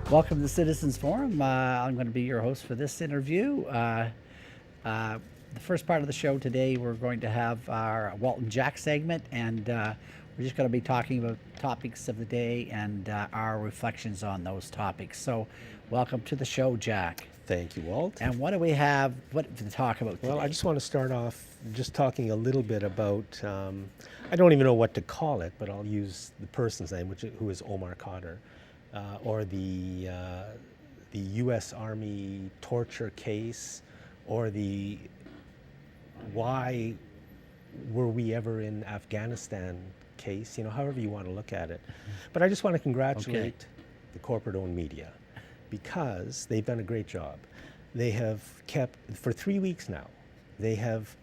Welcome to Citizens Forum. I'm going to be your host for this interview. The first part of the show today, we're going to have our Walton Jack segment, and we're just going to be talking about topics of the day and our reflections on those topics. So, welcome to the show, Jack. Thank you, Walt. And what do we have to talk about today? Well, I just want to start off just talking a little bit about, I don't even know what to call it, but I'll use the person's name, who is Omar Khadr, or the U.S. Army torture case, or the why were we ever in Afghanistan case, however you want to look at it. But I just want to congratulate the corporate-owned media, because they've done a great job. They have kept, for 3 weeks now, they have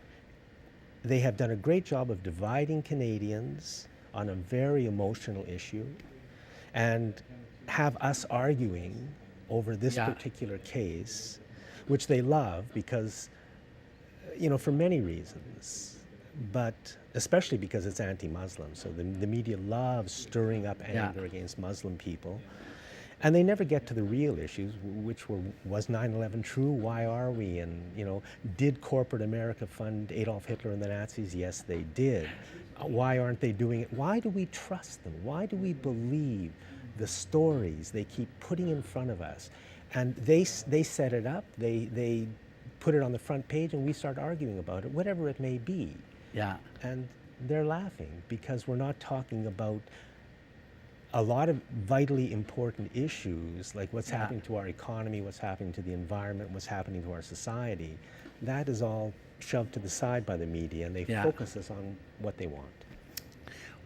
done a great job of dividing Canadians on a very emotional issue, and have us arguing over this particular case, which they love because, for many reasons, but especially because it's anti-Muslim. So the media loves stirring up anger against Muslim people. And they never get to the real issues, which was 9/11 true? Why are we? And, did corporate America fund Adolf Hitler and the Nazis? Yes, they did. Why aren't they doing it? Why do we trust them? Why do we believe the stories they keep putting in front of us? And they set it up, they put it on the front page, and we start arguing about it, whatever it may be. Yeah. And they're laughing because we're not talking about a lot of vitally important issues, like what's happening to our economy, what's happening to the environment, what's happening to our society. That is all shoved to the side by the media, and they focus us on what they want.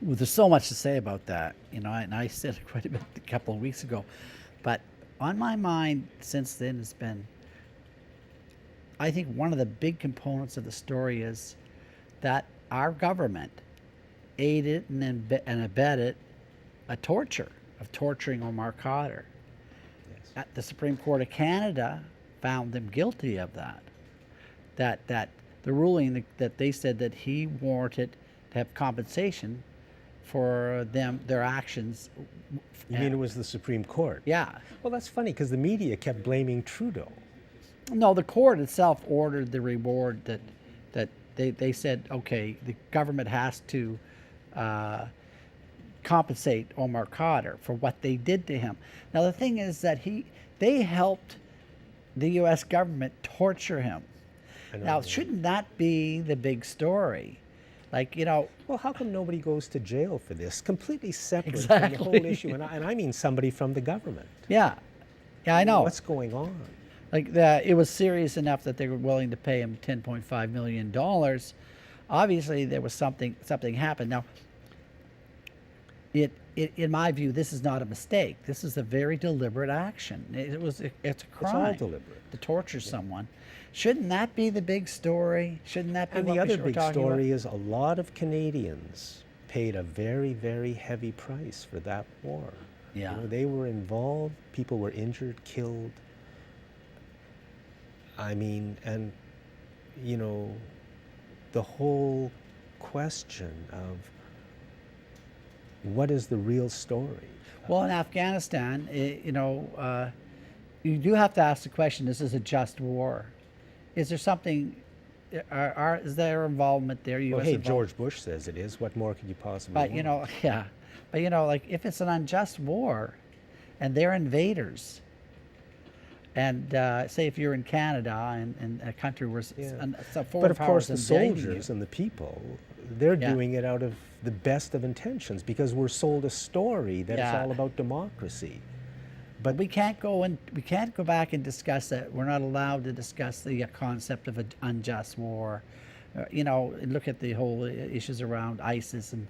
Well, there's so much to say about that, and I said it quite a bit a couple of weeks ago. But on my mind since then has been, I think one of the big components of the story is that our government aided and abetted a torture of torturing Omar Khadr. Yes. The Supreme Court of Canada found them guilty of that. That the ruling that they said that he warranted to have compensation for their actions. You mean it was the Supreme Court? Yeah. Well, that's funny because the media kept blaming Trudeau. No, the court itself ordered the reward that they said, okay, the government has to compensate Omar Khadr for what they did to him. Now the thing is that they helped the U.S. government torture him. Now shouldn't that be the big story? Like, Well, how come nobody goes to jail for this? Completely separate from Exactly. the whole issue, and I mean somebody from the government. Yeah, I know. What's going on? Like it was serious enough that they were willing to pay him $10.5 million. Obviously, there was something happened. Now, in my view, this is not a mistake. This is a very deliberate action. It's a crime. It's all deliberate. To torture someone. Shouldn't that be the big story? Shouldn't that be And what the other we're big talking story about? is a lot of Canadians paid a very, very heavy price for that war. Yeah. They were involved, people were injured, killed. I mean, and, the whole question of what is the real story? Well, in Afghanistan, you do have to ask the question: is this a just war? Is there something? Is there involvement there? Well, US hey, involvement? George Bush says it is. What more could you possibly But want? like if it's an unjust war, and they're invaders, and say if you're in Canada and a country where some foreign But of course, the powers invading soldiers you, and the people, they're doing it out of the best of intentions because we're sold a story that it's all about democracy. But we can't go back and discuss that. We're not allowed to discuss the concept of an unjust war. Look at the whole issues around ISIS, and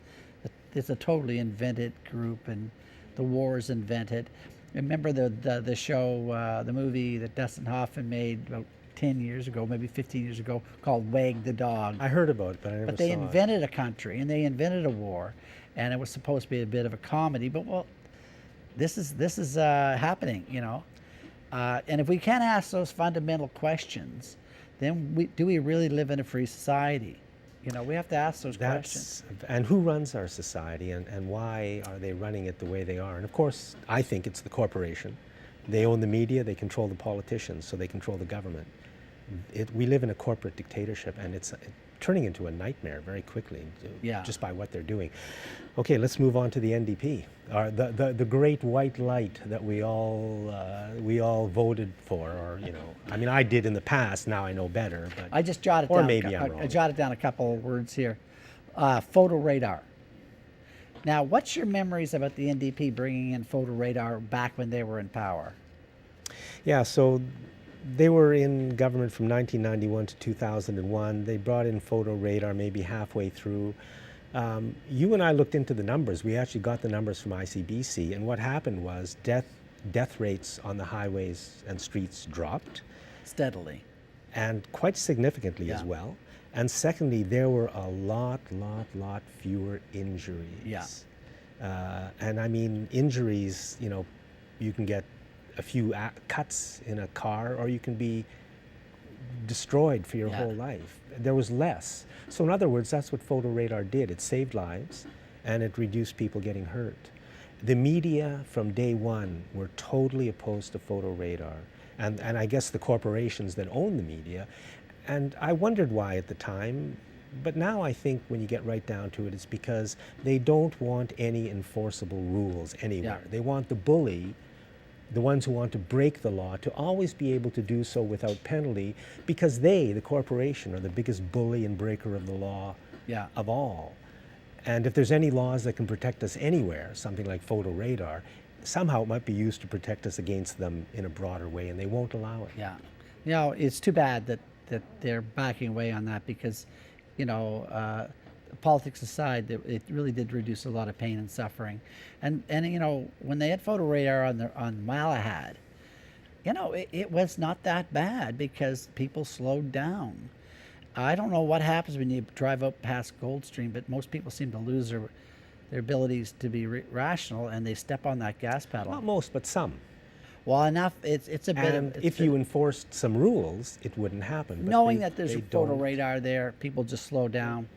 it's a totally invented group, and the war is invented. Remember the show, the movie that Dustin Hoffman made about 10 years ago, maybe 15 years ago, called Wag the Dog. I heard about it, but I never But they saw it. invented a country, and they invented a war, and it was supposed to be a bit of a comedy. But this is happening, and if we can't ask those fundamental questions, then do we really live in a free society? We have to ask those questions. And who runs our society, and why are they running it the way they are? And of course, I think it's the corporation. They own the media, they control the politicians, so they control the government. We live in a corporate dictatorship, and it's turning into a nightmare very quickly, Yeah. just by what they're doing. Okay, let's move on to the NDP, the great white light that we all voted for, or I mean, I did in the past. Now I know better, but I just jotted or down. maybe I'm wrong. I jotted down a couple of words here. Photo radar. Now, what's your memories about the NDP bringing in photo radar back when they were in power? Yeah, so they were in government from 1991 to 2001. They brought in photo radar maybe halfway through. You and I looked into the numbers. We actually got the numbers from ICBC, and what happened was death rates on the highways and streets dropped, Steadily. and quite significantly as Yeah. well. And secondly, there were a lot fewer injuries. Yeah. And I mean, injuries, you can get a few cuts in a car, or you can be destroyed for your Yeah. whole life. There was less. So in other words, that's what photo radar did. It saved lives, and it reduced people getting hurt. The media from day one were totally opposed to photo radar, and I guess the corporations that own the media. And I wondered why at the time, but now I think when you get right down to it, it's because they don't want any enforceable rules anywhere. Yeah. They want the bully, the ones who want to break the law, to always be able to do so without penalty, because they, the corporation, are the biggest bully and breaker of the law Yeah. of all. And if there's any laws that can protect us anywhere, something like photo radar, somehow it might be used to protect us against them in a broader way, and they won't allow it. Yeah. It's too bad that they're backing away on that, because, politics aside, it really did reduce a lot of pain and suffering. And when they had photo radar on Malahad, it was not that bad because people slowed down. I don't know what happens when you drive up past Goldstream, but most people seem to lose their abilities to be rational, and they step on that gas pedal. Not most, but some. Well, enough. It's a bit. And It's if you enforced some rules, it wouldn't happen. But knowing they- that there's they a photo don't. radar there, people just slow down.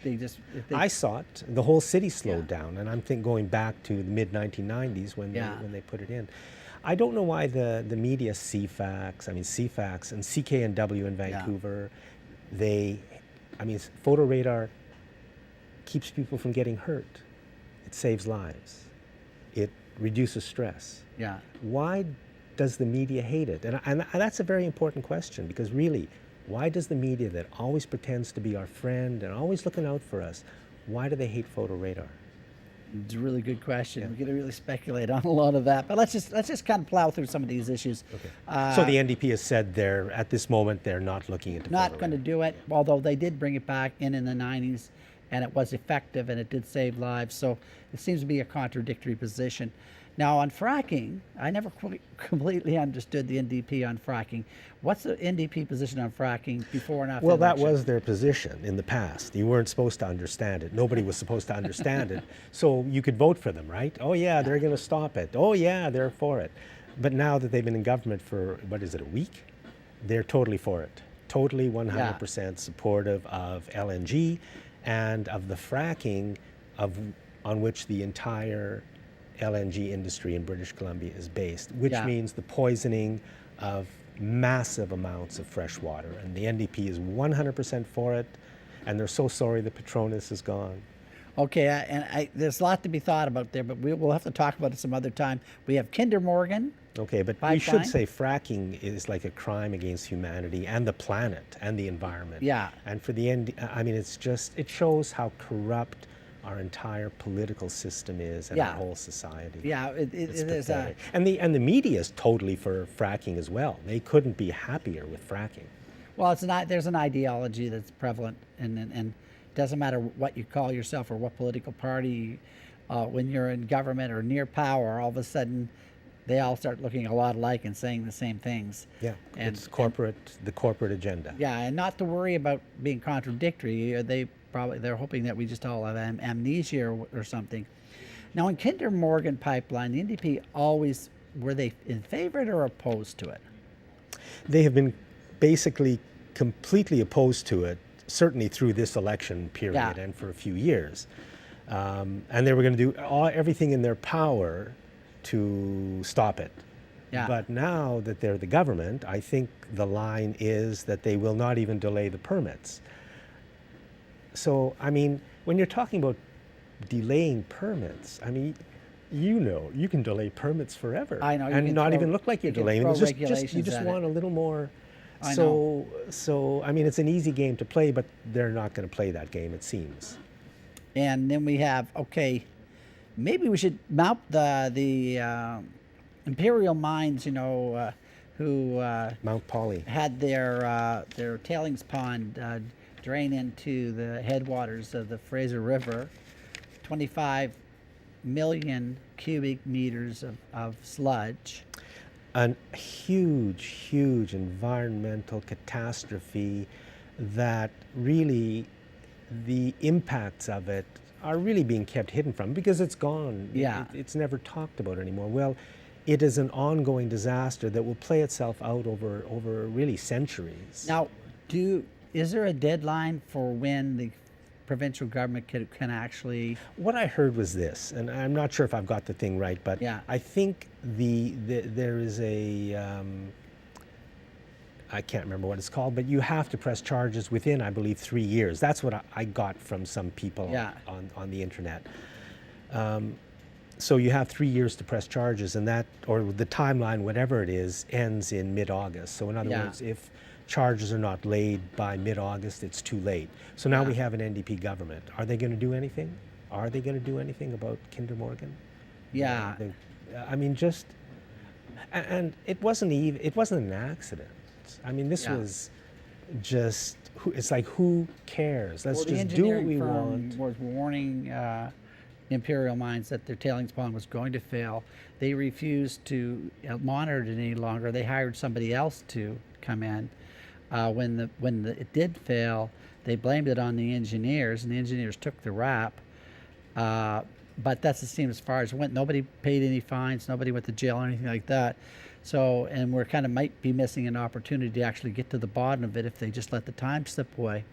They just. If they, I saw it. The whole city slowed Yeah. down, and I'm going back to the mid-1990s when Yeah. they put it in. I don't know why the media, CFAX and CKNW in Vancouver, photo radar keeps people from getting hurt. It saves lives. It reduces stress. Yeah. Why does the media hate it? And that's a very important question, because really, why does the media that always pretends to be our friend and always looking out for us, why do they hate photo radar? It's a really good question. We're going to really speculate on a lot of that, but let's just kind of plow through some of these issues. Okay. So the NDP has said at this moment they're not looking into Not photo going to radar. do it, although they did bring it back in the 90s, and it was effective, and it did save lives. So it seems to be a contradictory position. Now, on fracking, I never completely understood the NDP on fracking. What's the NDP position on fracking before and after Well, the that election? was their position in the past. You weren't supposed to understand it. Nobody was supposed to understand it. So you could vote for them, right? Oh, yeah, they're going to stop it. Oh, yeah, they're for it. But now that they've been in government for, a week? They're totally for it. Totally 100% supportive of LNG and of the fracking on which the entire LNG industry in British Columbia is based, which Yeah. means the poisoning of massive amounts of fresh water. And the NDP is 100% for it, and they're so sorry that Petronas is gone. Okay, there's a lot to be thought about there, but we'll have to talk about it some other time. We have Kinder Morgan. Okay, but we Pipeline? should say fracking is like a crime against humanity and the planet and the environment. Yeah. And for the end, it shows how corrupt our entire political system is and Yeah. our whole society. Yeah, it It's is. pathetic. And the media is totally for fracking as well. They couldn't be happier with fracking. Well, there's an ideology that's prevalent, and it doesn't matter what you call yourself or what political party. When you're in government or near power, all of a sudden, they all start looking a lot alike and saying the same things. Yeah, And- it's the corporate agenda. Yeah, and not to worry about being contradictory. They're hoping that we just all have amnesia or something. Now, in Kinder Morgan pipeline, the NDP were they in favor or opposed to it? They have been basically completely opposed to it, certainly through this election period Yeah. and for a few years. And they were going to do everything in their power to stop it. Yeah. But now that they're the government, I think the line is that they will not even delay the permits. So, I mean, when you're talking about delaying permits, I mean, you can delay permits forever. I know, you and can not throw- even look like you're you can delaying throw them. You regulations just at want it. a little more. I So, I mean, it's an easy game to play, but they're not going to play that game, it seems. And then we have, okay, maybe we should mount the Imperial Mines, who Mount Polly. had their tailings pond drain into the headwaters of the Fraser River, 25 million cubic meters of sludge. A huge environmental catastrophe that really the impacts of it are really being kept hidden from because it's gone. Yeah. It's never talked about anymore. Well, it is an ongoing disaster that will play itself out over really centuries. Now, is there a deadline for when the provincial government can actually? What I heard was this, and I'm not sure if I've got the thing right, but Yeah. I think there is a I can't remember what it's called, but you have to press charges within, I believe, 3 years. That's what I got from some people Yeah. on the internet. So you have 3 years to press charges, and that, or the timeline, whatever it is, ends in mid-August. So in other Yeah. words, if charges are not laid by mid-August, it's too late. So now Yeah. we have an NDP government. Are they going to do anything? Are they going to do anything about Kinder Morgan? Yeah. I mean, just, and it wasn't an accident. I mean, this Yeah. was just, it's like, who cares? Let's Well, the just do what engineering we firm want. was warning Imperial Mines that their tailings pond was going to fail. They refused to monitor it any longer. They hired somebody else to come in. When it did fail, they blamed it on the engineers, and the engineers took the rap. But that's the same as far as it went. Nobody paid any fines. Nobody went to jail or anything like that. So, and we're kind of might be missing an opportunity to actually get to the bottom of it if they just let the time slip away.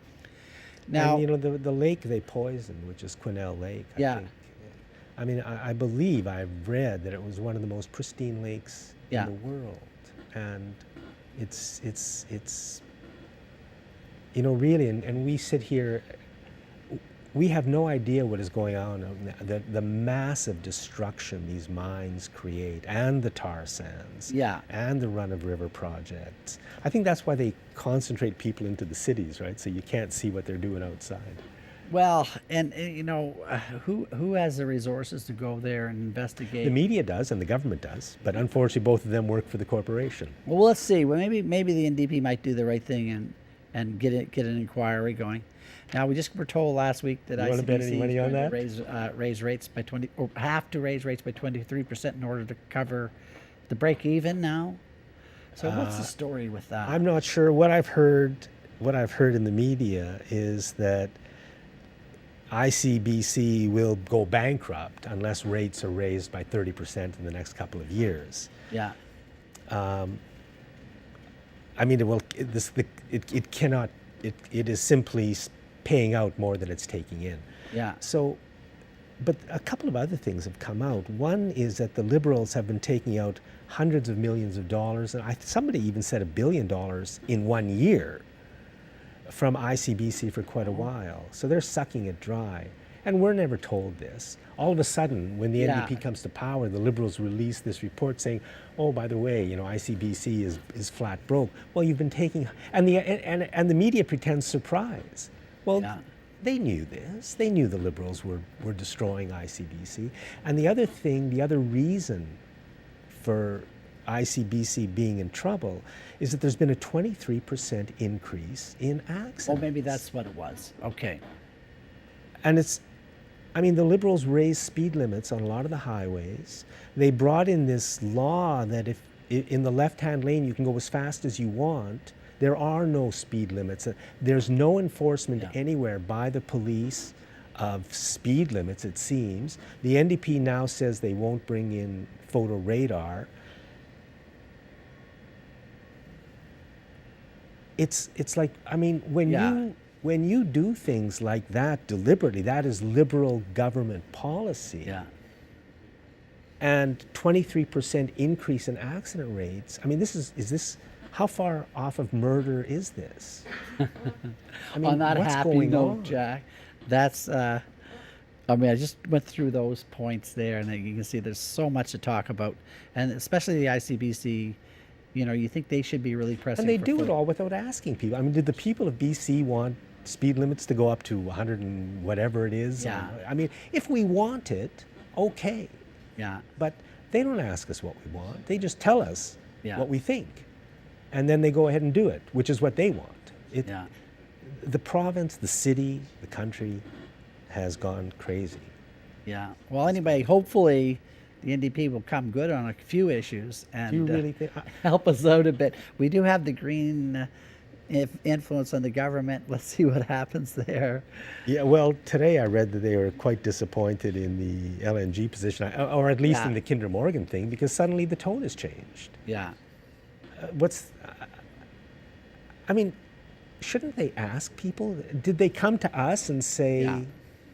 Now, And, the lake they poisoned, which is Quesnel Lake, Yeah. I think. I mean, I believe I've read that it was one of the most pristine lakes Yeah. in the world. And it's really, and we sit here, we have no idea what is going on, the massive destruction these mines create, and the tar sands, Yeah. and the run-of-river projects. I think that's why they concentrate people into the cities, right? So you can't see what they're doing outside. well, and who has the resources to go there and investigate? The media does, and the government does, but unfortunately, both of them work for the corporation. Well, let's see. Well, maybe the NDP might do the right thing and get an inquiry going. Now, we just were told last week that You wanna bet any ICBC money is on going that? to raise rates by 20, or have to raise rates by 23% in order to cover the break even now. So what's the story with that? I'm not sure. What I've heard in the media is that ICBC will go bankrupt unless rates are raised by 30% in the next couple of years. Yeah. I mean, it cannot. It is simply paying out more than it's taking in. Yeah. So, but a couple of other things have come out. One is that the Liberals have been taking out hundreds of millions of dollars, and somebody even said $1 billion in 1 year from ICBC for quite a while. So they're sucking it dry. And we're never told this. All of a sudden, when the Yeah. NDP comes to power, the Liberals release this report saying, oh, by the way, ICBC is flat broke. Well, you've been taking, and the media pretends surprise. Well, Yeah. they knew this. They knew the Liberals were destroying ICBC. And the other reason for ICBC being in trouble is that there's been a 23% increase in accidents. Oh, maybe that's what it was. Okay. And the Liberals raised speed limits on a lot of the highways. They brought in this law that if in the left-hand lane you can go as fast as you want. There are no speed limits. There's no enforcement Yeah. anywhere by the police of speed limits, it seems. The NDP now says they won't bring in photo radar. It's like, Yeah. when you do things like that deliberately, that is Liberal government policy. Yeah. and 23% increase in accident rates. I mean, is this, how far off of murder is this? I mean, On that what's happy going note, on? Jack, that's. I mean, I just went through those points there, and you can see there's so much to talk about, and especially the ICBC. You know, you think they should be really pressing. And they for do it full- all without asking people. I mean, did the people of BC want speed limits to go up to 100 and whatever it is? Yeah. I mean, if we want it, okay. Yeah, But they don't ask us what we want. They just tell us Yeah. what we think. And then they go ahead and do it, which is what they want. yeah. The province, the city, the country has gone crazy. Yeah. Well, anyway, hopefully the NDP will come good on a few issues and Do you really think? help us out a bit. We do have the green influence on the government. Let's see what happens there. Yeah, well, today I read that they were quite disappointed in the LNG position, or at least Yeah. in the Kinder Morgan thing, because suddenly the tone has changed. Yeah. I mean, shouldn't they ask people? Did they come to us and say, Yeah.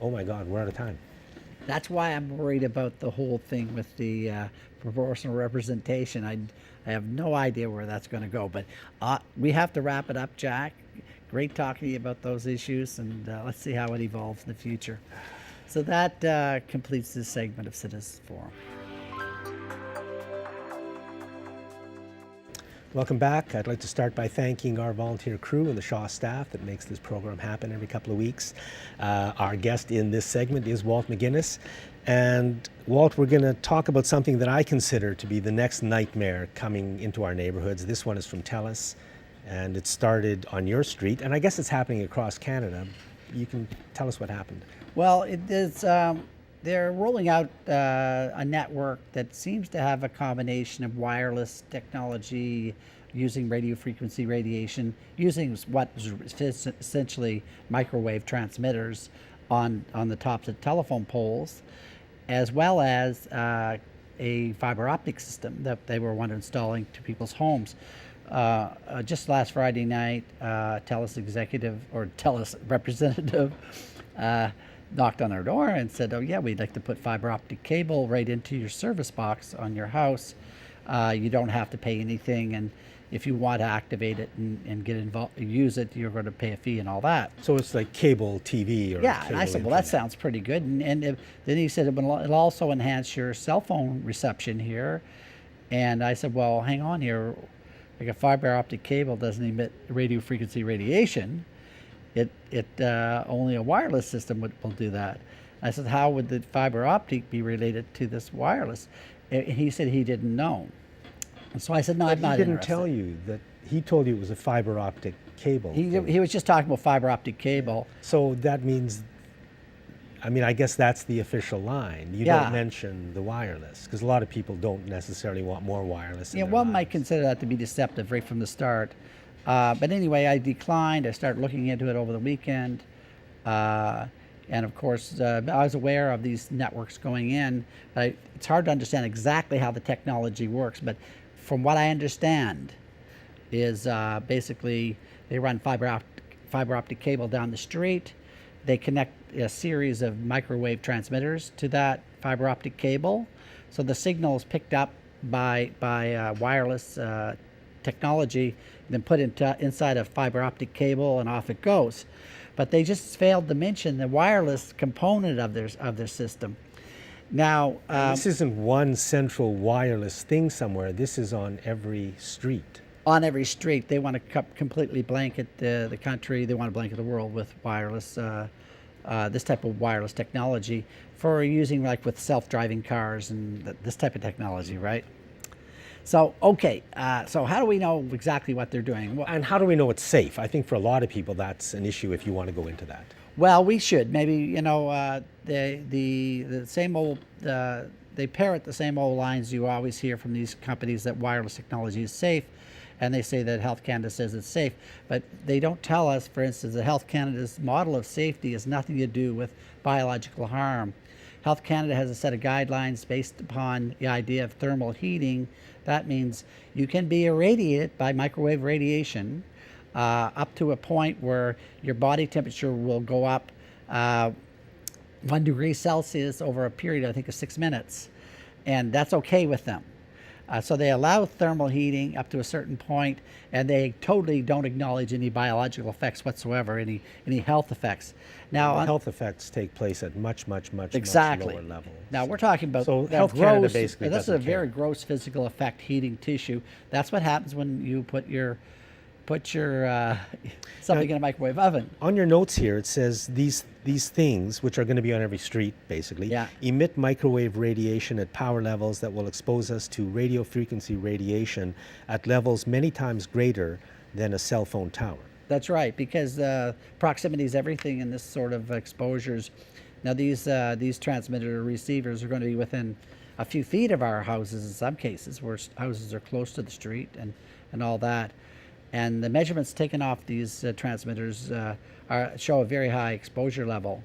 oh my God, we're out of time? That's why I'm worried about the whole thing with the proportional representation. I have no idea where that's going to go, but we have to wrap it up, Jack. Great talking to you about those issues, and let's see how it evolves in the future. So that completes this segment of Citizens Forum. Welcome back. I'd like to start by thanking our volunteer crew and the Shaw staff that makes this program happen every couple of weeks. Our guest in this segment is Walt McGuinness. And Walt, we're going to talk about something that I consider to be the next nightmare coming into our neighborhoods. This one is from TELUS, and it started on your street, and I guess it's happening across Canada. You can tell us what happened. Well, it is. They're rolling out a network that seems to have a combination of wireless technology using radio frequency radiation, using what is essentially microwave transmitters on the tops of telephone poles, as well as a fiber optic system that they were installing to people's homes. Just last Friday night, TELUS executive or TELUS representative knocked on their door and said, "Oh yeah, we'd like to put fiber optic cable right into your service box on your house. You don't have to pay anything, and if you want to activate it and get involved, use it, you're going to pay a fee and all that." So it's like cable TV or Yeah, and I cable said, "Well, that internet. sounds pretty good." Then he said, "It'll also enhance your cell phone reception here." And I said, "Well, hang on here. Like a fiber optic cable doesn't emit radio frequency radiation. It only a wireless system will do that." I said, "How would the fiber optic be related to this wireless?" And he said he didn't know. And so I said, "No, I'm not He didn't interested." tell you that. He told you it was a fiber optic cable. He was just talking about fiber optic cable. So that means, I mean, I guess that's the official line. You Yeah. don't mention the wireless, because a lot of people don't necessarily want more wireless in Yeah, their one might lives. consider that to be deceptive right from the start. But anyway, I declined. I started looking into it over the weekend. And of course, I was aware of these networks going in. But it's hard to understand exactly how the technology works. But from what I understand, is basically they run fiber optic cable down the street. They connect a series of microwave transmitters to that fiber optic cable. So the signal is picked up by wireless technology, then put inside a fiber optic cable, and off it goes. But they just failed to mention the wireless component of their system. Now, This isn't one central wireless thing somewhere. This is on every street. on every street, they want to completely blanket the country. They want to blanket the world with wireless, this type of wireless technology for using like with self-driving cars and this type of technology, right? So, okay, so how do we know exactly what they're doing? And how do we know it's safe? I think for a lot of people that's an issue if you want to go into that. Well, we should maybe the same old they parrot the same old lines you always hear from these companies that wireless technology is safe, and they say that Health Canada says it's safe, but they don't tell us, for instance, that Health Canada's model of safety has nothing to do with biological harm. Health Canada has a set of guidelines based upon the idea of thermal heating. That means you can be irradiated by microwave radiation up to a point where your body temperature will go up 1 degree Celsius over a period, I think, of 6 minutes. and that's okay with them. So they allow thermal heating up to a certain point, and they totally don't acknowledge any biological effects whatsoever, any health effects. Now, The health effects take place at much exactly. lower levels. Now we're talking about So that Health Canada gross. basically This is a doesn't very care. gross physical effect, heating tissue. That's what happens when you put your something in a microwave oven. On your notes here, it says these things, which are going to be on every street, basically, Yeah. emit microwave radiation at power levels that will expose us to radio frequency radiation at levels many times greater than a cell phone tower. That's right, because proximity is everything in this sort of exposures. Now these transmitter receivers are going to be within a few feet of our houses in some cases, where houses are close to the street and all that. And the measurements taken off these transmitters show a very high exposure level.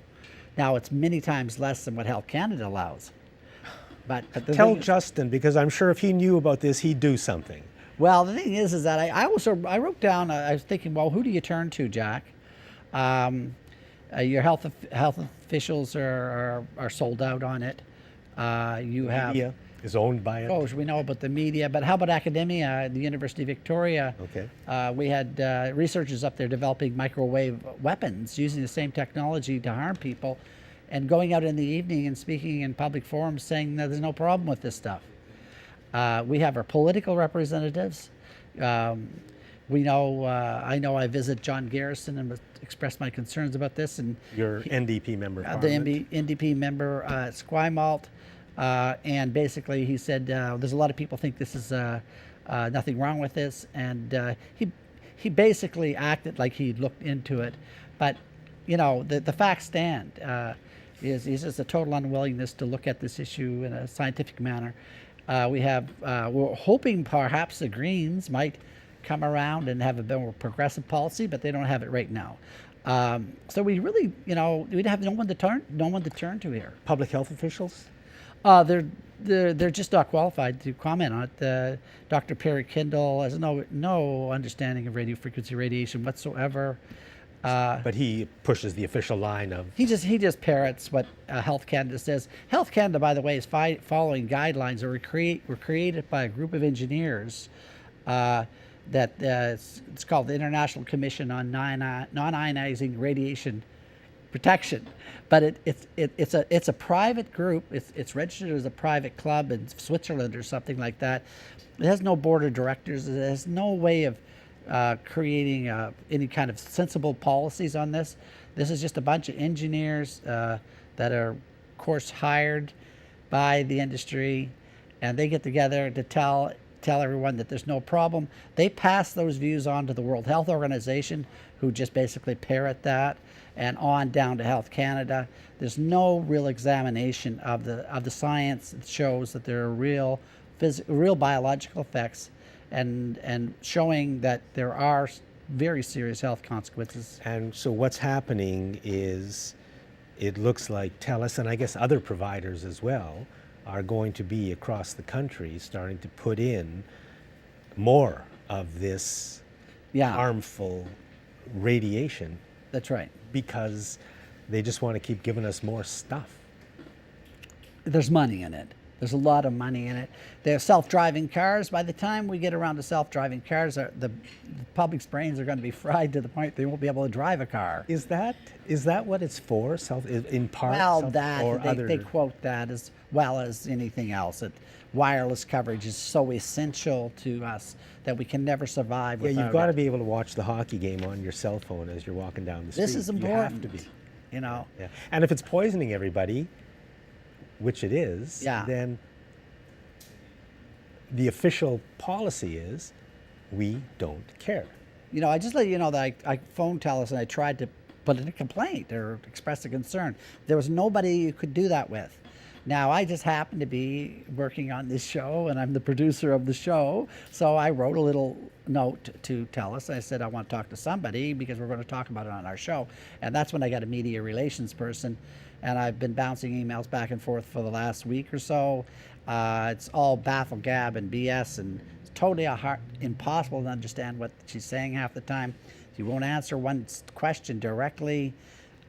Now it's many times less than what Health Canada allows. But the Tell thing is- Justin, because I'm sure if he knew about this, he'd do something. Well, the thing is that I wrote down. I was thinking, well, who do you turn to, Jack? Your health officials are sold out on it. You have. Media is owned by it. Oh, we know about the media, but how about academia? The University of Victoria. Okay. We had researchers up there developing microwave weapons using the same technology to harm people, and going out in the evening and speaking in public forums saying that there's no problem with this stuff. We have our political representatives. We know. I know. I visit John Garrison and express my concerns about this, and Your NDP member. of the Parliament. NDP member at Esquimalt, and basically he said there's a lot of people think this is nothing wrong with this, and he basically acted like he looked into it, but the facts stand. Is just a total unwillingness to look at this issue in a scientific manner. We're hoping perhaps the Greens might come around and have a bit more progressive policy, but they don't have it right now. So we really, we'd have no one to turn to here. Public health officials? They're just not qualified to comment on it. Dr. Perry Kindle has no understanding of radio frequency radiation whatsoever. But he pushes the official line of He just parrots what Health Canada says. Health Canada, by the way, is following guidelines that were created by a group of engineers that it's called the International Commission on Non-Ionizing Radiation Protection. But it's a private group. It's registered as a private club in Switzerland or something like that. It has no board of directors. It has no way of creating any kind of sensible policies on this. This is just a bunch of engineers that are, of course, hired by the industry, and they get together to tell everyone that there's no problem. They pass those views on to the World Health Organization, who just basically parrot that, and on down to Health Canada. There's no real examination of the science that shows that there are real biological effects, and showing that there are very serious health consequences. And so what's happening is it looks like TELUS, and I guess other providers as well, are going to be across the country starting to put in more of this Yeah, harmful radiation that's right. because they just want to keep giving us more stuff. There's money in it. There's a lot of money in it. There's self-driving cars. By the time we get around to self-driving cars, the public's brains are going to be fried to the point they won't be able to drive a car. Is that what it's for? In part, Well, or other? they quote that as well as anything else. That wireless coverage is so essential to us that we can never survive Yeah, without you've got to it. be able to watch the hockey game on your cell phone as you're walking down the street. This is You important. have to be. Yeah. And if it's poisoning everybody, which it is, Yeah. then the official policy is we don't care. I just let you know that I phoned TELUS and I tried to put in a complaint or express a concern. There was nobody you could do that with. Now, I just happen to be working on this show, and I'm the producer of the show, so I wrote a little note to TELUS. I said I want to talk to somebody because we're going to talk about it on our show. And that's when I got a media relations person, and I've been bouncing emails back and forth for the last week or so. It's all baffle gab and BS, and it's totally impossible to understand what she's saying half the time. She won't answer one question directly.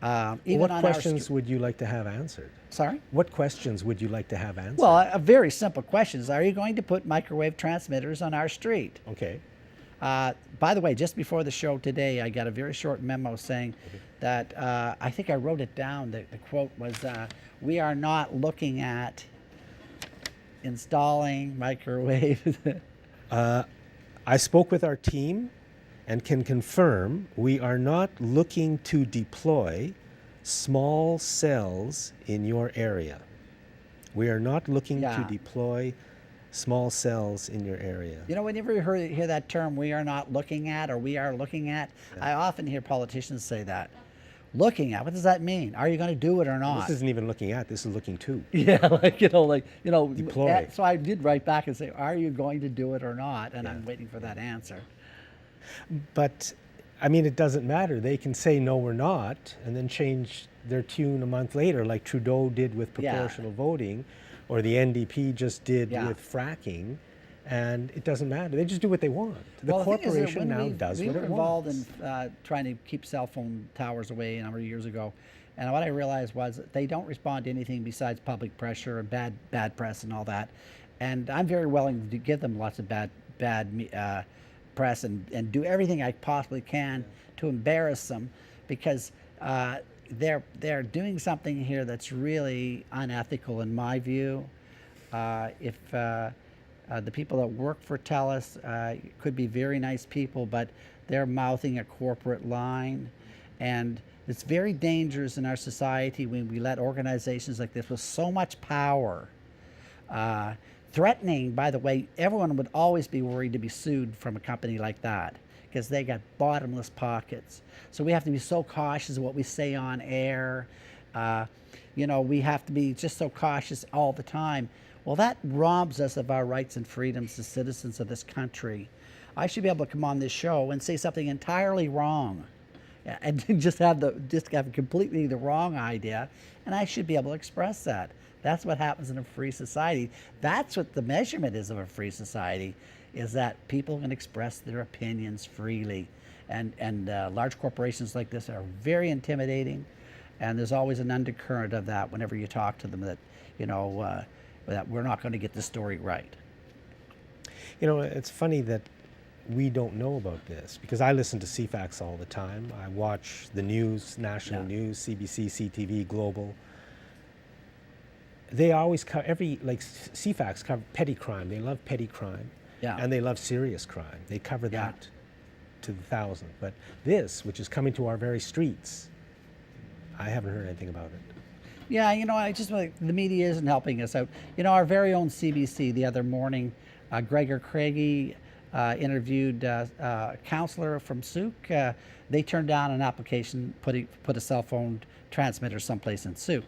Even What on questions would you like to have answered? Sorry? What questions would you like to have answered? Well, a very simple question is, are you going to put microwave transmitters on our street? Okay. By the way, just before the show today, I got a very short memo saying that I think I wrote it down. The quote was, we are not looking at installing microwave. I spoke with our team and can confirm we are not looking to deploy small cells in your area. We are not looking to deploy small cells in your area. You know, whenever you hear that term, we are not looking at, or we are looking at, I often hear politicians say that. Looking at, what does that mean? Are you going to do it or not? This isn't even looking at, this is looking to. Yeah, Deploy. So I did write back and say, are you going to do it or not? And I'm waiting for that answer. But, I mean, it doesn't matter. They can say, no, we're not, and then change their tune a month later, like Trudeau did with proportional voting, or the NDP just did with fracking, and it doesn't matter. They just do what they want. The corporation now does what it wants. We were involved in trying to keep cell phone towers away a number of years ago, and what I realized was that they don't respond to anything besides public pressure and bad press and all that. And I'm very willing to give them lots of bad press and do everything I possibly can to embarrass them, because they're doing something here that's really unethical in my view. If the people that work for TELUS could be very nice people, but they're mouthing a corporate line, and it's very dangerous in our society when we let organizations like this with so much power threatening. By the way, everyone would always be worried to be sued from a company like that, because they got bottomless pockets. So we have to be so cautious of what we say on air. We have to be just so cautious all the time. Well, that robs us of our rights and freedoms as citizens of this country. I should be able to come on this show and say something entirely wrong, and just have completely the wrong idea, and I should be able to express that. That's what happens in a free society. That's what the measurement is of a free society, is that people can express their opinions freely. And large corporations like this are very intimidating, and there's always an undercurrent of that whenever you talk to them, that that we're not going to get the story right. It's funny that we don't know about this, because I listen to CFAX all the time. I watch the news, national news, CBC, CTV, Global. They always cover CFAX cover petty crime. They love petty crime. And they love serious crime. They cover that to the thousand. But this, which is coming to our very streets, I haven't heard anything about it. Yeah, I just the media isn't helping us out. Our very own CBC the other morning, Gregor Craigie interviewed a counselor from Souk. They turned down an application, put a cell phone transmitter someplace in Souk.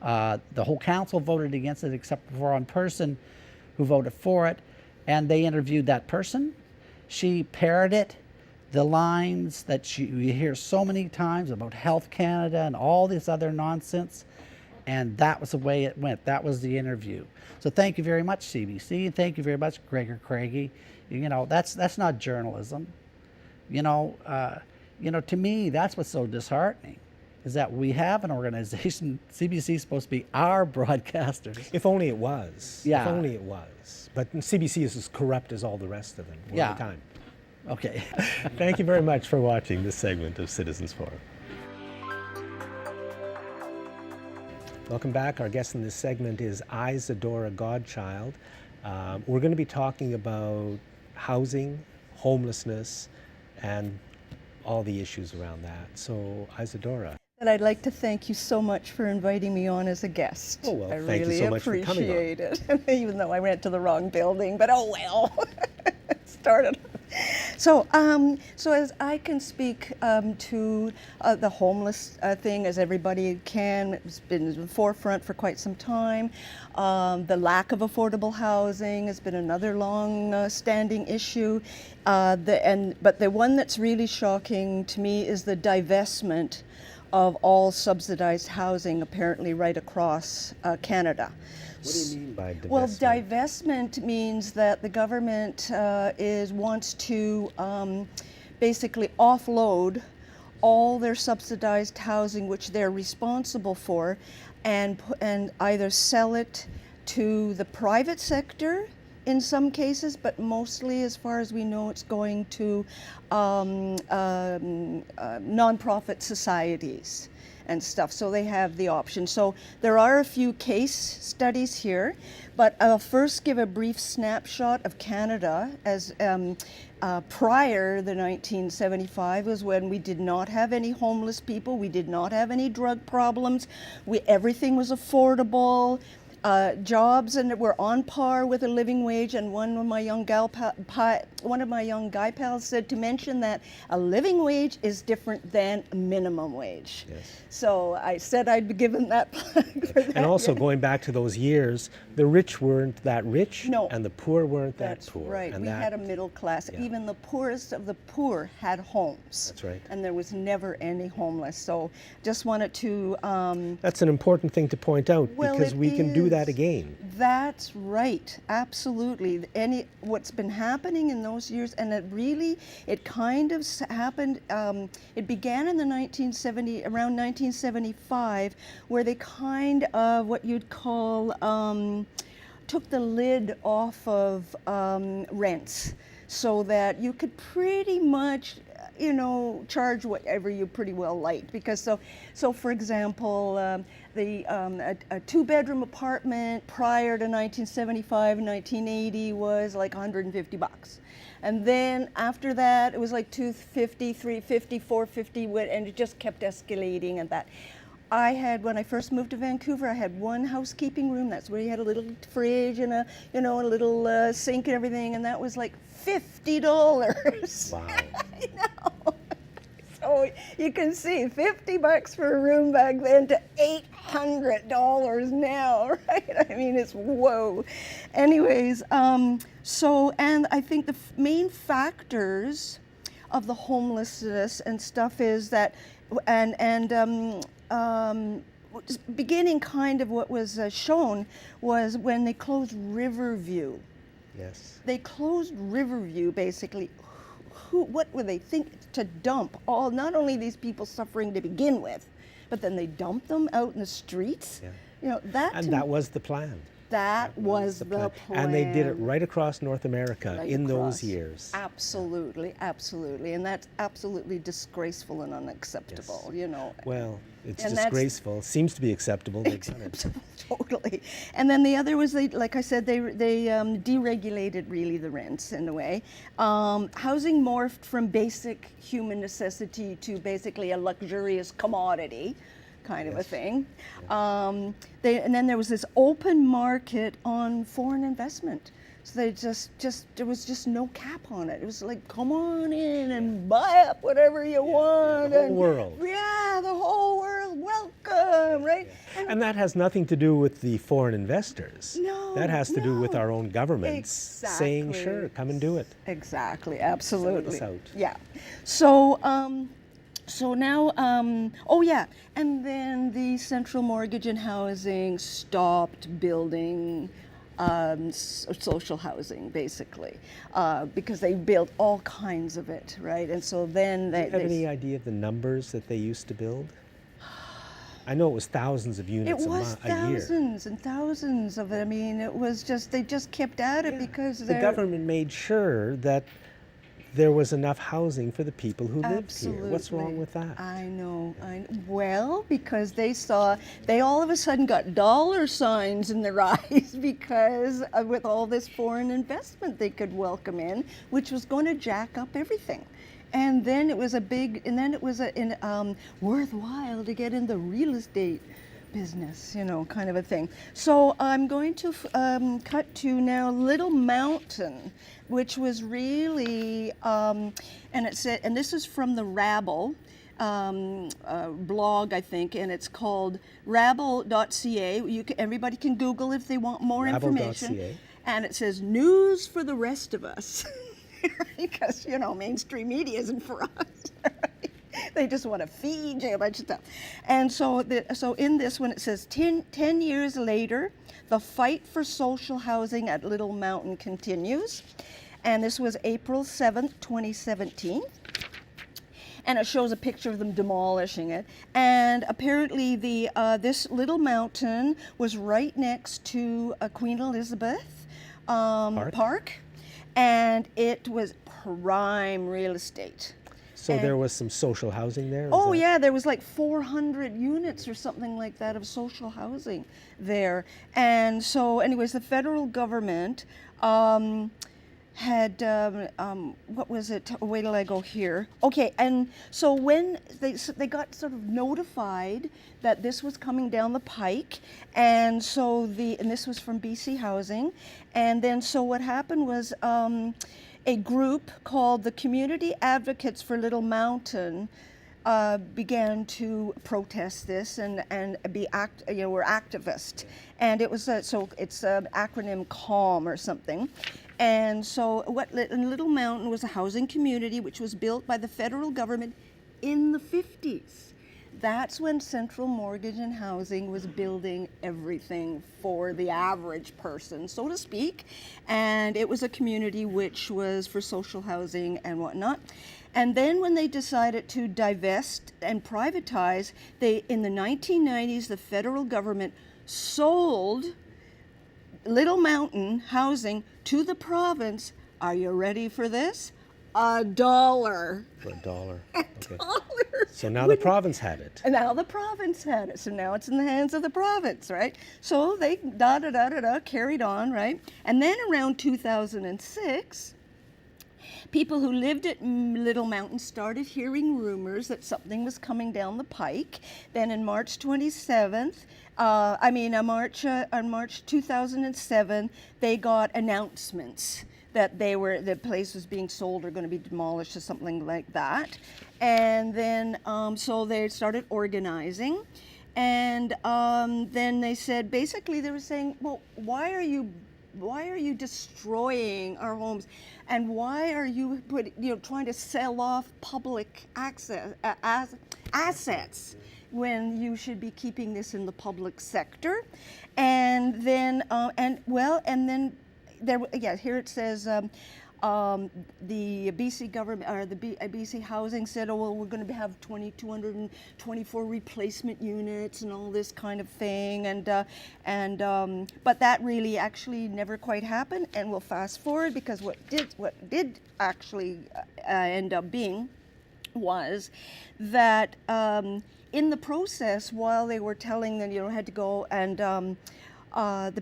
The whole council voted against it except for one person who voted for it, and they interviewed that person. She parroted the lines that you hear so many times about Health Canada and all this other nonsense, and that was the way it went. That was the interview. So thank you very much, CBC, and thank you very much, Gregor Craigie. That's not journalism. To me, that's what's so disheartening, is that we have an organization. CBC is supposed to be our broadcasters. If only it was. Yeah. If only it was. But CBC is as corrupt as all the rest of them all the time. Okay. Thank you very much for watching this segment of Citizens Forum. Welcome back. Our guest in this segment is Isadora Godchild. We're going to be talking about housing, homelessness, and all the issues around that. So, Isadora. And I'd like to thank you so much for inviting me on as a guest. Oh, well, I thank really you so much for coming on. appreciate it, even though I went to the wrong building, but oh well. Started. So as I can speak to the homeless thing, as everybody can, it's been in the forefront for quite some time. The lack of affordable housing has been another long-standing issue. But the one that's really shocking to me is the divestment of all subsidized housing, apparently right across Canada. What do you mean by divestment? Well, divestment means that the government wants to basically offload all their subsidized housing, which they're responsible for, and either sell it to the private sector in some cases, but mostly, as far as we know, it's going to nonprofit societies and stuff. So they have the option. So there are a few case studies here, but I'll first give a brief snapshot of Canada as prior the 1975 was when we did not have any homeless people, we did not have any drug problems, everything was affordable. Jobs and were on par with a living wage, and one of my young guy pals said to mention that a living wage is different than a minimum wage. Yes. So I said I'd be given that plug for that. And also going back to those years, the rich weren't that rich, No. and the poor weren't that That's poor. right. And We had a middle class. Yeah. Even the poorest of the poor had homes. That's right. And there was never any homeless. So just wanted to That's an important thing to point out, Well, because it we can do that is. again. That's right, absolutely. What's been happening in those years, and it kind of happened. It began in the around 1975, where they kind of what you'd call took the lid off of rents, so that you could pretty much charge whatever you pretty well liked. Because so for example, a two-bedroom apartment prior to 1975, 1980 was like $150. And then after that, it was like $250, $350, $450, and it just kept escalating at that. When I first moved to Vancouver, I had one housekeeping room. That's where you had a little fridge and a little sink and everything, and that was like $50. Wow. So you can see $50 for a room back then to $800 now, right? I mean, it's whoa. Anyways, and I think the main factors of the homelessness and stuff is that, beginning kind of what was shown was when they closed Riverview. Yes. They closed Riverview basically. What would they think to dump not only these people suffering to begin with, but then they dump them out in the streets? Yeah. That was the plan. That was the plan. And they did it right across North America Right in across. those years. Absolutely, absolutely. And that's absolutely disgraceful and unacceptable, Well, it's And that's- disgraceful. Seems to be acceptable. They've done it. Totally. And then the other was, like I said, they deregulated really the rents in a way. Housing morphed from basic human necessity to basically a luxurious commodity kind of a thing. And then there was this open market on foreign investment. So they there was just no cap on it. It was like, come on in and buy up whatever you want. The whole world. Yeah, the whole world. Welcome, right? And that has nothing to do with the foreign investors. No, That has to do with no. our own governments saying, Exactly. sure, come and do it. Exactly, absolutely. Sell us out. Yeah. So, so now, oh yeah, and then the Central Mortgage and Housing stopped building social housing, basically, because they built all kinds of it, right? And so then Do you have any idea of the numbers that they used to build? I know it was thousands of it units was a year. thousands and thousands of it. I mean, it was just, they just kept at it because The government made sure that there was enough housing for the people who lived here. What's wrong with that? I know. Well, because they all of a sudden got dollar signs in their eyes because with all this foreign investment they could welcome in, which was going to jack up everything. And then it was worthwhile to get in the real estate business, kind of a thing. So I'm going to cut to now Little Mountain, which was really, and this is from the Rabble blog, I think, and it's called rabble.ca. Everybody can Google if they want more information. Rabble.ca. And it says news for the rest of us, because mainstream media isn't for us. They just want to feed you a bunch of stuff. And so in this one it says 10 years later, the fight for social housing at Little Mountain continues. And this was April 7th, 2017. and it shows a picture of them demolishing it. And apparently, this little mountain was right next to Queen Elizabeth Park, and it was prime real estate. So there was some social housing there? Oh yeah, there was like 400 units or something like that of social housing there. And so anyways, the federal government had, what was it? Wait till I go here. Okay, and so when they got sort of notified that this was coming down the pike, and so and this was from BC Housing, and then so what happened was, a group called the Community Advocates for Little Mountain began to protest this and were activists, and it was so it's an acronym CALM or something. And so Little Mountain was a housing community which was built by the federal government in the 50s. That's when Central Mortgage and Housing was building everything for the average person, so to speak. And it was a community which was for social housing and whatnot. And then when they decided to divest and privatize, in the 1990s, the federal government sold Little Mountain Housing to the province. Are you ready for this? $1. For $1. Okay. $1. So now the province had it. And now the province had it. So now it's in the hands of the province, right? So they carried on, right? And then around 2006, people who lived at Little Mountain started hearing rumors that something was coming down the pike. Then in March 27th, on March 2007, they got announcements that the place was being sold or going to be demolished or something like that. And then, so they started organizing. And then they said, basically they were saying, well, why are you destroying our homes? And why are you trying to sell off public access, assets when you should be keeping this in the public sector? And then, here it says the BC government or the BC Housing said, oh well, we're going to have 2,224 replacement units and all this kind of thing, but that really actually never quite happened. And we'll fast forward, because what did actually end up being was that in the process, while they were telling them had to go and the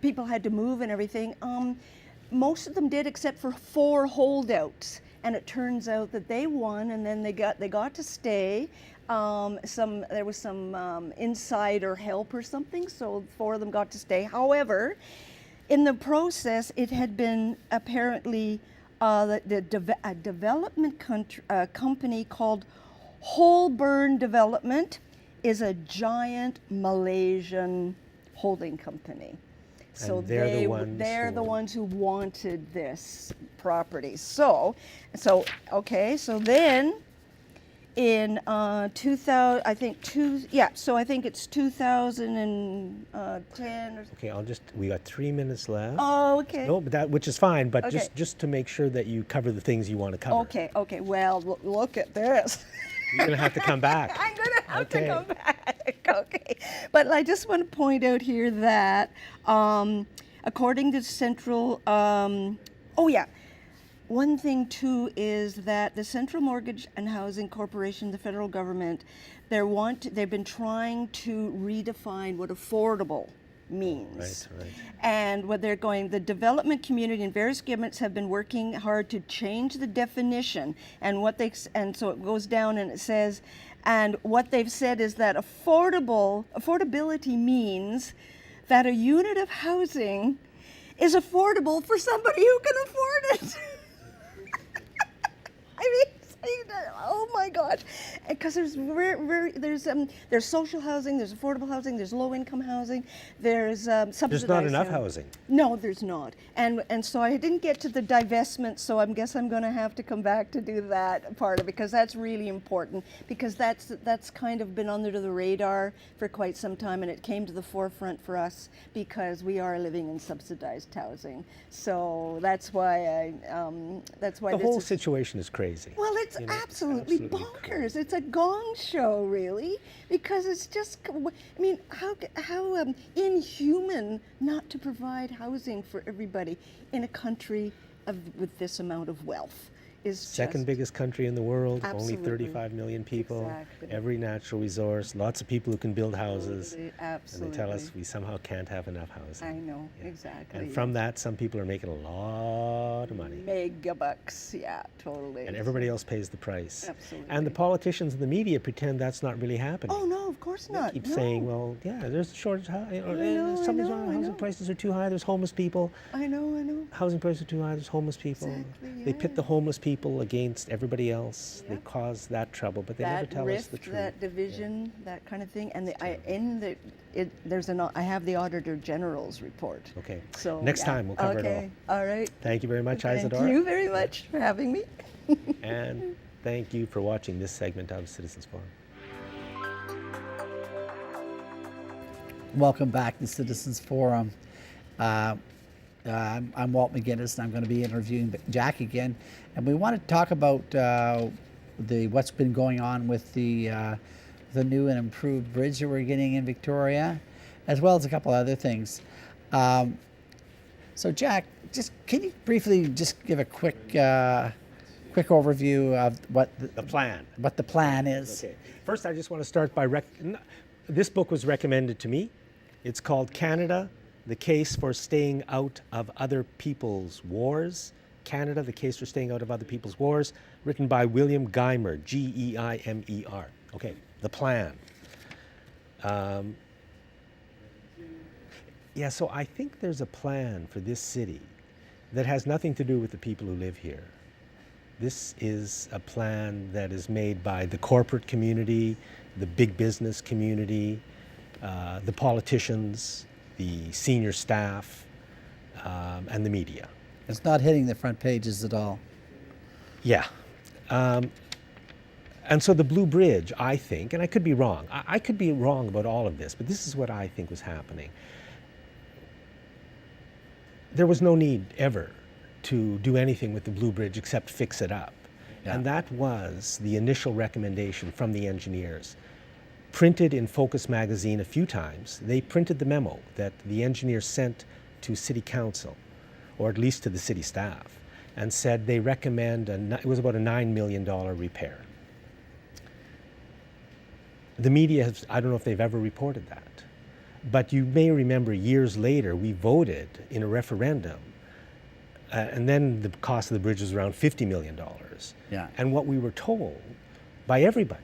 people had to move and everything. Most of them did, except for 4 holdouts, and it turns out that they won, and then they got to stay. There was some insider help or something, so 4 of them got to stay. However, in the process, it had been apparently a development company called Holburn Development is a giant Malaysian holding company. So they're the ones who wanted this property. So then in 2000, I think it's 2010 or. Okay, we got 3 minutes left. Oh, okay. No, but which is fine, but Okay. just to make sure that you cover the things you want to cover. Okay. Well, look at this. You're going to have to come back. I'm going to have Okay. to come back. Okay. But I just want to point out here that according to Central, one thing too is that the Central Mortgage and Housing Corporation, the federal government, they've been trying to redefine what affordable means. Right. And what the development community and various governments have been working hard to change the definition. And so it goes down and it says, and what they've said is that affordability means that a unit of housing is affordable for somebody who can afford it. I mean, oh my gosh, because there's social housing, there's affordable housing, there's low-income housing, there's subsidized. There's not enough housing. No, there's not, and so I didn't get to the divestment. So I guess I'm going to have to come back to do that part of it, because that's really important, because that's kind of been under the radar for quite some time, and it came to the forefront for us because we are living in subsidized housing. So that's why The whole situation is crazy. Well, it's It's you know, absolutely bonkers. It's a gong show, really, because it's just. I mean, how inhuman not to provide housing for everybody in a country with this amount of wealth is Second just, biggest country in the world, only Absolutely. 35 million people, Exactly. every natural resource, lots of people who can build houses, Absolutely. and they tell us we somehow can't have enough housing. I know, Yeah. exactly. And from that, some people are making a lot of money. Mega bucks, yeah, totally. And everybody else pays the price. Absolutely. And the politicians and the media pretend that's not really happening. Oh no, of course They not. keep no. saying, well, yeah, there's a shortage, know, something's I wrong, know, I housing know. prices are too high, there's homeless people. I know. Housing prices are too high, there's homeless people. Exactly, They pit yeah. the homeless people against everybody else. They Yep. cause that trouble, but they never That tell us rift, the truth. that division, that kind of thing, and I have the Auditor General's report. Okay. So Next yeah. time we'll cover Okay. it all. All right. Thank you very much, Thank Isadora. you very much for having me. And thank you for watching this segment of Citizens Forum. Welcome back to Citizens Forum. I'm Walt McGinnis, and I'm going to be interviewing Jack again. And we want to talk about what's been going on with the new and improved bridge that we're getting in Victoria, as well as a couple other things. So, Jack, can you briefly just give a quick overview of what The plan. what the plan is? Okay. First, I just want to start by this book was recommended to me. It's called Canada, The Case for Staying Out of Other People's Wars. Canada, The Case for Staying Out of Other People's Wars, written by William Geimer, Geimer. Okay, the plan. Yeah, so I think there's a plan for this city that has nothing to do with the people who live here. This is a plan that is made by the corporate community, the big business community, the politicians, the senior staff, and the media. It's not hitting the front pages at all. Yeah. And so the Blue Bridge, I think, and I could be wrong, I could be wrong about all of this, but this is what I think was happening. There was no need ever to do anything with the Blue Bridge except fix it up. Yeah. And that was the initial recommendation from the engineers. Printed in Focus magazine a few times, they printed the memo that the engineers sent to City Council, or at least to the city staff, and said they recommend, it was about a $9 million repair. The media, I don't know if they've ever reported that, but you may remember years later we voted in a referendum, and then the cost of the bridge was around $50 million. Yeah. And what we were told by everybody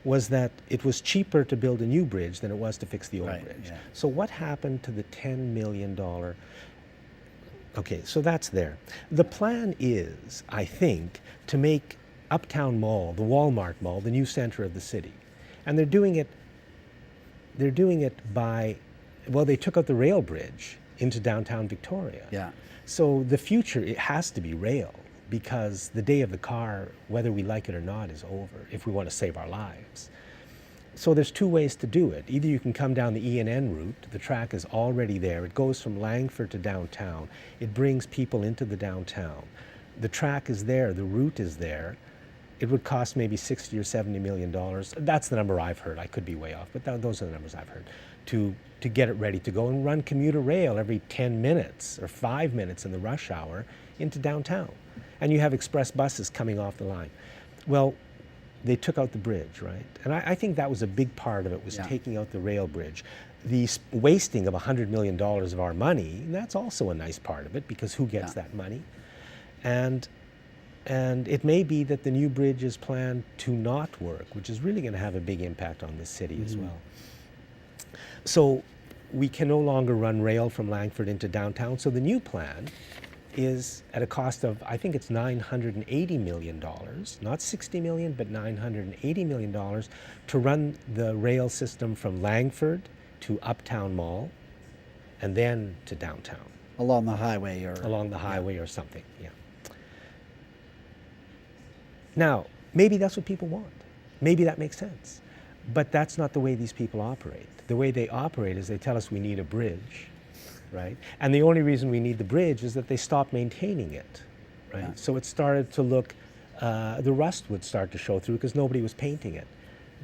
was that it was cheaper to build a new bridge than it was to fix the old Right, bridge. yeah. So what happened to the $10 million? Okay, so that's there. The plan is, I think, to make Uptown Mall, the Walmart Mall, the new center of the city. And they're doing it by, well, they took out the rail bridge into downtown Victoria. Yeah. So the future, it has to be rail, because the day of the car, whether we like it or not, is over if we want to save our lives. So there's two ways to do it. Either you can come down the E&N route. The track is already there. It goes from Langford to downtown. It brings people into the downtown. The track is there. The route is there. It would cost maybe $60 or $70 million. That's the number I've heard. I could be way off, but those are the numbers I've heard. To get it ready to go and run commuter rail every 10 minutes or 5 minutes in the rush hour into downtown. And you have express buses coming off the line. Well, they took out the bridge, right? And I think that was a big part of it, was Yeah. taking out the rail bridge. The wasting of $100 million of our money, that's also a nice part of it, because who gets Yeah. that money? And it may be that the new bridge is planned to not work, which is really going to have a big impact on this city as well. So we can no longer run rail from Langford into downtown. So the new plan is at a cost of, I think it's $980 million, not $60 million, but $980 million to run the rail system from Langford to Uptown Mall and then to downtown, Along the highway or along the highway or something, yeah. Now, maybe that's what people want. Maybe that makes sense. But that's not the way these people operate. The way they operate is they tell us we need a bridge, right? And the only reason we need the bridge is that they stopped maintaining it, right? Yeah. So it started to look the rust would start to show through because nobody was painting it.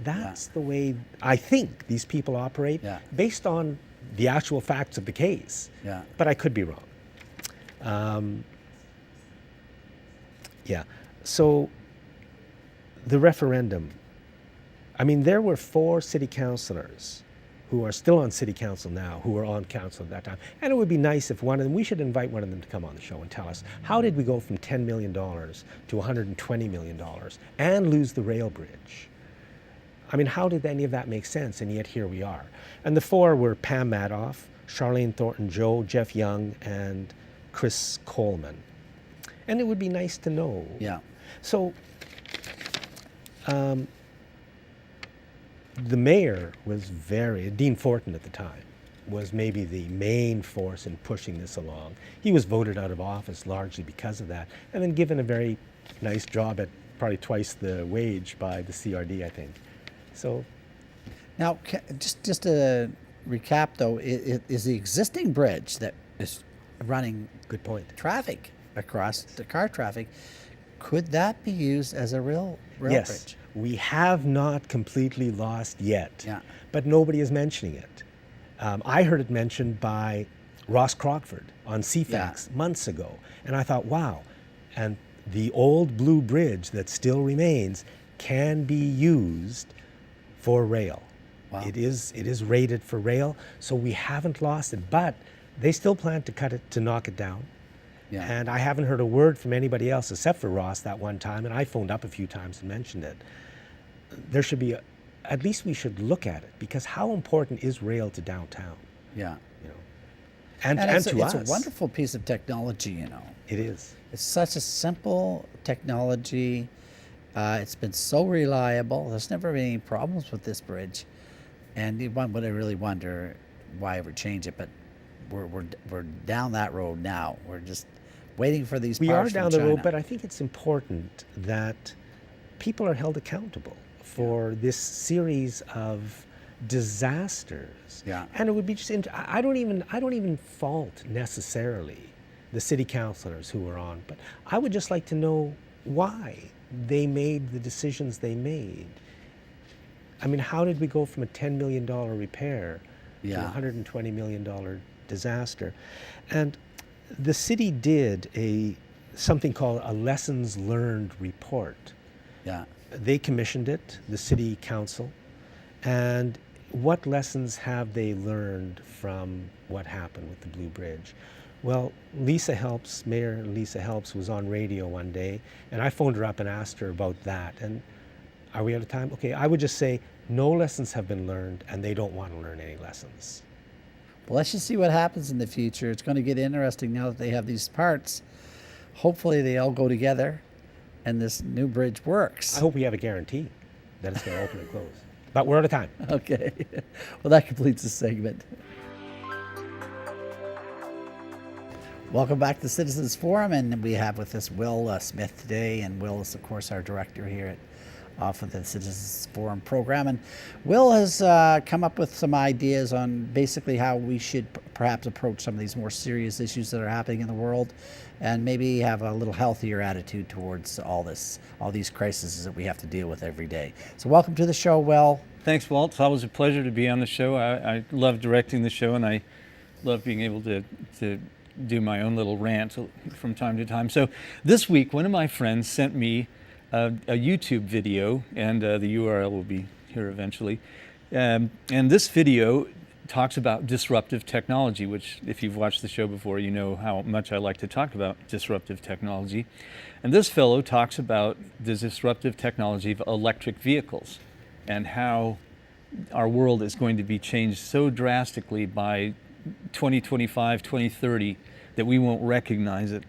That's the way I think these people operate, Yeah. based on the actual facts of the case. Yeah. But I could be wrong. Yeah. So the referendum, I mean, there were 4 city councilors who are still on city council now, who were on council at that time. And it would be nice if one of them, we should invite one of them to come on the show and tell us, how did we go from $10 million to $120 million and lose the rail bridge? I mean, how did any of that make sense? And yet here we are. And the 4 were Pam Madoff, Charlene Thornton Joe, Jeff Young, and Chris Coleman. And it would be nice to know. Yeah. So the mayor was Dean Fortin at the time, was maybe the main force in pushing this along. He was voted out of office largely because of that, and then given a very nice job at probably twice the wage by the CRD, I think. So Now, just to recap, though, is the existing bridge that is running good point. traffic across the car traffic, could that be used as a rail Yes, bridge? we have not completely lost yet, Yeah. but nobody is mentioning it. I heard it mentioned by Ross Crockford on CFAX months ago, and I thought, wow. And the old blue bridge that still remains can be used for rail. Wow. It is rated for rail, so we haven't lost it, but they still plan to cut it, to knock it down. Yeah. And I haven't heard a word from anybody else except for Ross that one time, and I phoned up a few times and mentioned it. There should be, at least we should look at it, because how important is rail to downtown, Yeah. you know? And it's to us. It's a wonderful piece of technology, you know. It is. It's such a simple technology. It's been so reliable. There's never been any problems with this bridge. And one would really wonder why ever change it, but we're down that road now. We're just waiting for these We are parts from down the road, China. but I think it's important that people are held accountable for this series of disasters. Yeah. And it would be just, I don't even fault necessarily the city councilors who were on, but I would just like to know why they made the decisions they made. I mean, how did we go from a $10 million repair to a $120 million disaster? And the city did something called a lessons learned report. Yeah. They commissioned it, the city council, and what lessons have they learned from what happened with the Blue Bridge? Well, Mayor Lisa Helps was on radio one day, and I phoned her up and asked her about that. And are we out of time? Okay, I would just say no lessons have been learned, and they don't want to learn any lessons. Well, let's just see what happens in the future. It's going to get interesting now that they have these parts. Hopefully they all go together and this new bridge works. I hope we have a guarantee that it's going to open and close. But we're out of time. Okay. Well, that completes the segment. Welcome back to Citizens Forum, and we have with us Will Smith today, and Will is, of course, our director here at off of the Citizens Forum program. And Will has come up with some ideas on basically how we should perhaps approach some of these more serious issues that are happening in the world, and maybe have a little healthier attitude towards all these crises that we have to deal with every day. So welcome to the show, Will. Thanks, Walt. It's always a pleasure to be on the show. I love directing the show, and I love being able to do my own little rant from time to time. So this week, one of my friends sent me a YouTube video, and the URL will be here eventually. And this video talks about disruptive technology, which if you've watched the show before, you know how much I like to talk about disruptive technology. And this fellow talks about the disruptive technology of electric vehicles and how our world is going to be changed so drastically by 2025, 2030 that we won't recognize it.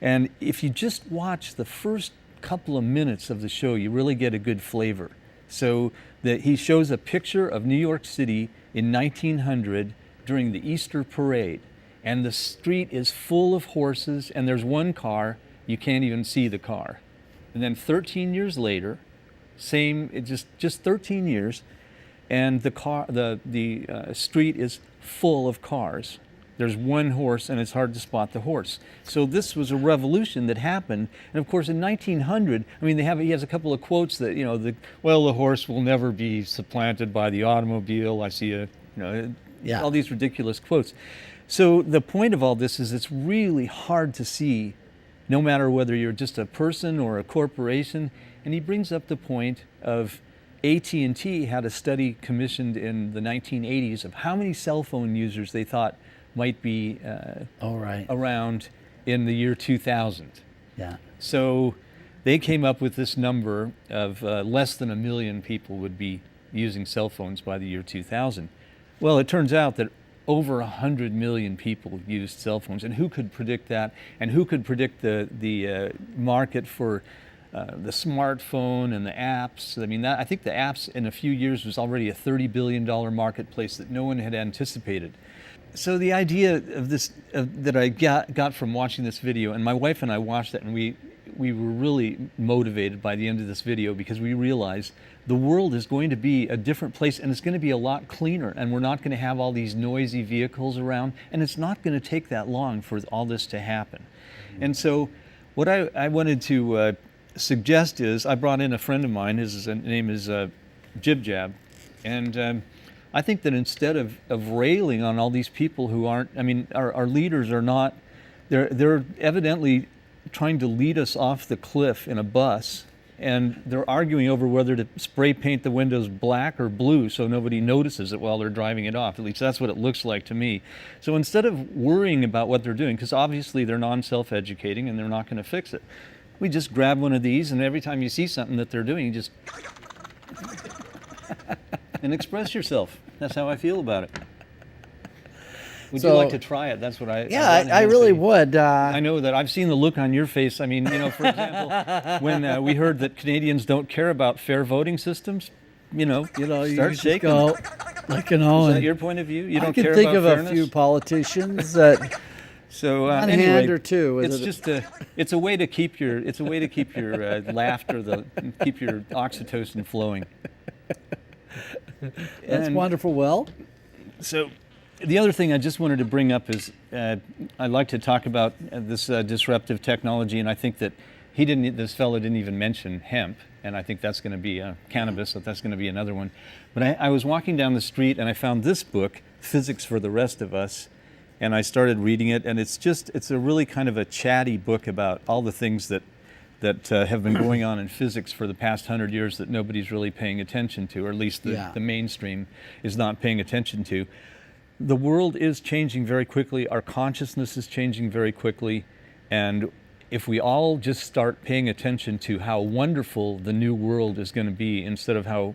And if you just watch the first couple of minutes of the show, you really get a good flavor. So that he shows a picture of New York City in 1900 during the Easter parade, and the street is full of horses, and there's one car, you can't even see the car. And then 13 years later, just 13 years, and the street is full of cars. There's one horse, and it's hard to spot the horse. So this was a revolution that happened. And of course, in 1900, I mean, he has a couple of quotes that, the horse will never be supplanted by the automobile. I see Yeah. all these ridiculous quotes. So the point of all this is it's really hard to see, no matter whether you're just a person or a corporation. And he brings up the point of AT&T had a study commissioned in the 1980s of how many cell phone users they thought might be All right. around in the year 2000. Yeah. So they came up with this number of less than 1 million people would be using cell phones by the year 2000. Well, it turns out that over 100 million people used cell phones, and who could predict that? And who could predict the market for the smartphone and the apps? I mean, I think the apps in a few years was already a $30 billion marketplace that no one had anticipated. So the idea of this that I got from watching this video, and my wife and I watched it, and we were really motivated by the end of this video, because we realized the world is going to be a different place, and it's going to be a lot cleaner, and we're not going to have all these noisy vehicles around, and it's not going to take that long for all this to happen. And so what I wanted to suggest is, I brought in a friend of mine. His name is Jib Jab, and I think that instead of railing on all these people who aren't, I mean, our leaders are not, they're evidently trying to lead us off the cliff in a bus, and they're arguing over whether to spray paint the windows black or blue so nobody notices it while they're driving it off. At least that's what it looks like to me. So instead of worrying about what they're doing, because obviously they're non-self-educating and they're not going to fix it, we just grab one of these, and every time you see something that they're doing, you just and express yourself. That's how I feel about it. Would you So- like to try it? That's what I. Yeah, I've done I it. really would. I know that I've seen the look on your face. I mean, for example, when we heard that Canadians don't care about fair voting systems, start just shaking. go, like, Is that and your point of view? You I don't can care think about of fairness? a few politicians that So one anyway, hand or two. it's Is it- just it's a way to keep your laughter, keep your oxytocin flowing. That's And wonderful. Well, So the other thing I just wanted to bring up is I'd like to talk about this disruptive technology, and I think that this fellow didn't even mention hemp, and I think that's going to be cannabis, so that's going to be another one. But I was walking down the street and I found this book, Physics for the Rest of Us, and I started reading it, and it's a really kind of a chatty book about all the things that have been going on in physics for the past 100 years that nobody's really paying attention to, or at least the mainstream is not paying attention to. The world is changing very quickly. Our consciousness is changing very quickly. And if we all just start paying attention to how wonderful the new world is going to be instead of how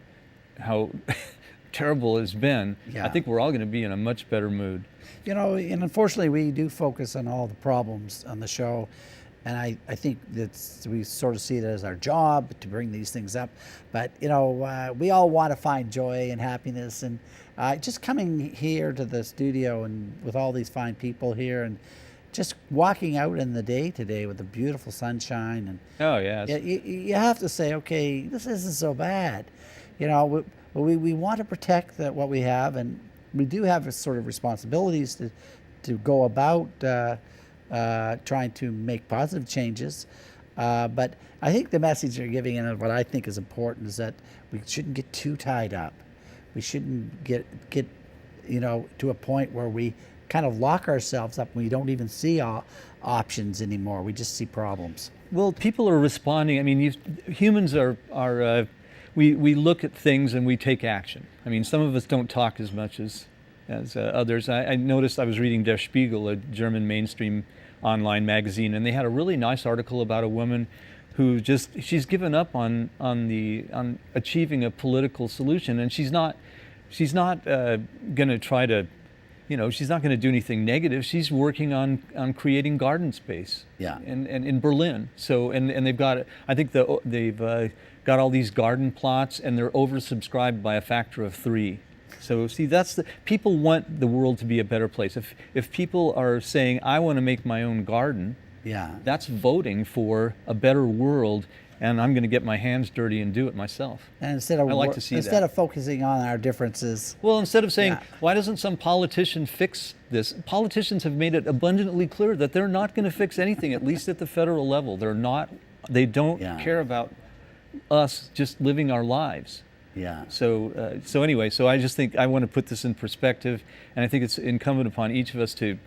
terrible it's been, Yeah. I think we're all going to be in a much better mood. and unfortunately, we do focus on all the problems on the show. And I think we sort of see it as our job to bring these things up. But, we all want to find joy and happiness. And just coming here to the studio and with all these fine people here, and just walking out in the day today with the beautiful sunshine. And Oh, yeah. you have to say, okay, this isn't so bad. We want to protect what we have. And we do have a sort of responsibilities to go about trying to make positive changes. But I think the message you're giving, and what I think is important, is that we shouldn't get too tied up. We shouldn't get to a point where we kind of lock ourselves up and we don't even see options anymore. We just see problems. Well, people are responding. I mean, humans are we look at things and we take action. I mean, some of us don't talk as much as others. I noticed, I was reading Der Spiegel, a German mainstream online magazine, and they had a really nice article about a woman who she's given up on achieving a political solution, and she's not going to try to, she's not going to do anything negative. She's working on creating garden space. Yeah. And in Berlin. So and they've got, I think they've got all these garden plots, and they're oversubscribed by a factor of 3. So see, people want the world to be a better place. If people are saying, I want to make my own garden, Yeah. that's voting for a better world. and I'm going to get my hands dirty and do it myself. And instead of I like to see instead that. of focusing on our differences, Well, instead of saying, Yeah. why doesn't some politician fix this? Politicians have made it abundantly clear that they're not going to fix anything, at least at the federal level. They don't Yeah. care about us just living our lives. yeah. So anyway, so I just think I want to put this in perspective, and I think it's incumbent upon each of us to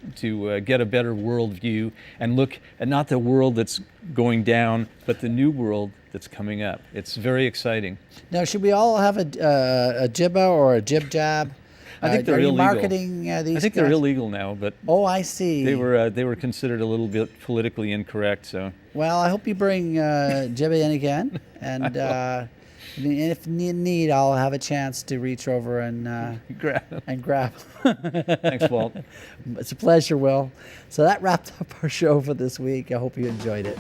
get a better worldview and look at not the world that's going down, but the new world that's coming up. It's very exciting. Now, should we all have a jibba or a jib jab? I think they're are you illegal. marketing these? I think they're guys? illegal now, but Oh, I see. they were considered a little bit politically incorrect. So Well, I hope you bring Jibba in again, and if need, I'll have a chance to reach over and grab. grab. Thanks, Walt. It's a pleasure, Will. So that wrapped up our show for this week. I hope you enjoyed it.